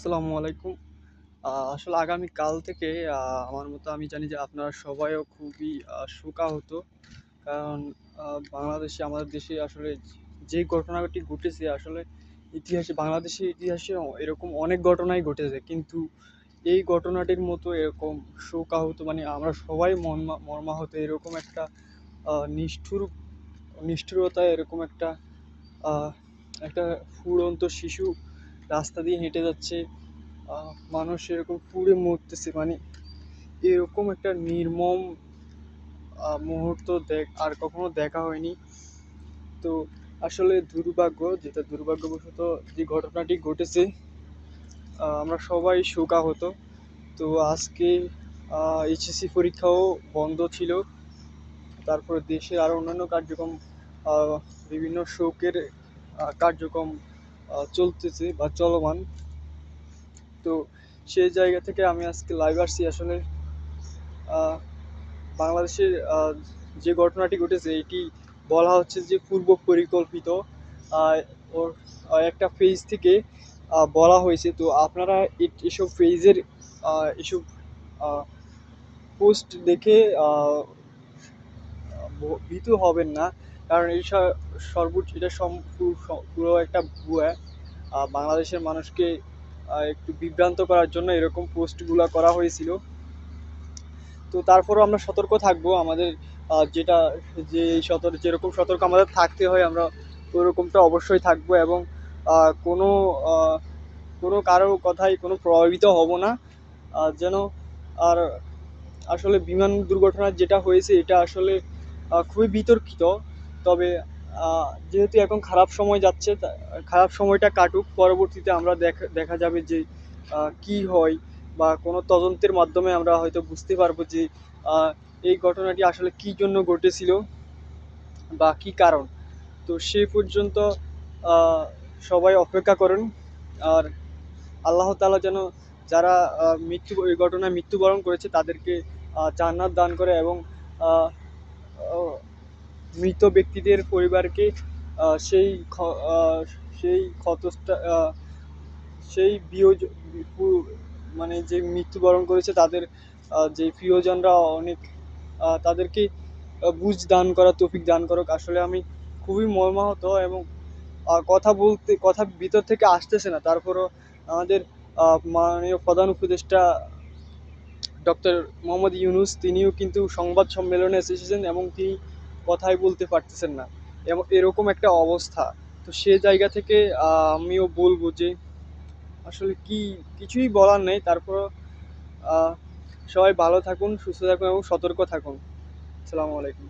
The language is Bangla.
আসসালামু আলাইকুম। আসলে আগামীকাল থেকে আমার মতো আমি জানি যে আপনারা সবাইও খুবই শোকাহত। কারণ বাংলাদেশে আমাদের দেশে আসলে যে ঘটনাটি ঘটেছে আসলে বাংলাদেশের ইতিহাসে এরকম অনেক ঘটনাই ঘটেছে। কিন্তু এই ঘটনাটির মতো এরকম শোকাহত মানে আমরা সবাই মর্মাহত এরকম একটা নিষ্ঠুর নিষ্ঠুরতা এরকম আ একটা ফুটন্ত শিশু রাস্তা দিয়ে হেঁটে যাচ্ছে। মানুষ এরকম পুড়ে মরতেছে মানে এরকম একটা নির্মম মুহূর্ত আর কখনো দেখা হয়নি। তো আসলে দুর্ভাগ্যবশত যে ঘটনাটি ঘটেছে, আমরা সবাই শোকাহত। তো আজকে এইচএসসি পরীক্ষাও বন্ধ ছিল। তারপরে দেশের আরো অন্যান্য কার্যক্রম, বিভিন্ন শোকের কার্যক্রম চলতেছে বা চলমান। তো সেই জায়গা থেকে আমি আজকে লাইভ আসছি। আসলে আহ, বাংলাদেশের যে ঘটনাটি ঘটেছে এটি বলা হচ্ছে যে পূর্ব পরিকল্পিত। আহ, ওর একটা পেজ থেকে বলা হয়েছে। তো আপনারা এসব পেজের এসব পোস্ট দেখে ভীতু হবেন না। কারণ এই সর্বোচ্চ এটা পুরো একটা ভুয়া। বাংলাদেশের মানুষকে একটু বিভ্রান্ত করার জন্য এরকম পোস্টগুলা করা হয়েছিল। তো তারপরেও আমরা সতর্ক থাকবো। আমাদের যেটা যেরকম সতর্ক আমাদের থাকতে হয় আমরা ওরকমটা অবশ্যই থাকবো। এবং কোনো কোনো কারো কথাই কোনো প্রভাবিত হব না। যেন আর আসলে বিমান দুর্ঘটনা যেটা হয়েছে এটা আসলে খুবই বিতর্কিত। তবে যেহেতু এখন খারাপ সময় যাচ্ছে, খারাপ সময়টা কাটুক, পরবর্তীতে আমরা দেখা যাবে যে কি হয়, বা কোনো তদন্তের মাধ্যমে আমরা হয়তো বুঝতে পারবো যে আহ, এই ঘটনাটি আসলে কি জন্য ঘটেছিল বা কি কারণ। তো সেই পর্যন্ত আহ, সবাই অপেক্ষা করেন। আর আল্লাহ তাআলা যেন যারা এই ঘটনায় মৃত্যুবরণ করেছে তাদেরকে জান্নাত দান করে, এবং আহ, আহ, মৃত ব্যক্তিদের পরিবারকে আহ, সেই খ- আহ, সেই ক্ষতটা সেই মানে যে মৃত্যুবরণ করেছে তাদের যে প্রিয়জনরা অনেক তাদেরকে বুঝ দান করা, তৌফিক দান করুক। আসলে আমি খুবই মর্মাহত, এবং কথা ভিতর থেকে আসতেছে না। তারপরও আমাদের মাননীয় প্রধান উপদেষ্টা ডক্টর মোহাম্মদ ইউনুস তিনিও কিন্তু সংবাদ সম্মেলনে এসেছেন, এবং তিনি কথাই বলতে পারতেছেন না, এবং এরকম একটা অবস্থা। তো সে জায়গা থেকে আমিও বলবো যে আসলে কিছুই বলার নেই। তারপরও সবাই ভালো থাকুন, সুস্থ থাকুন এবং সতর্ক থাকুন। আসসালামু আলাইকুম।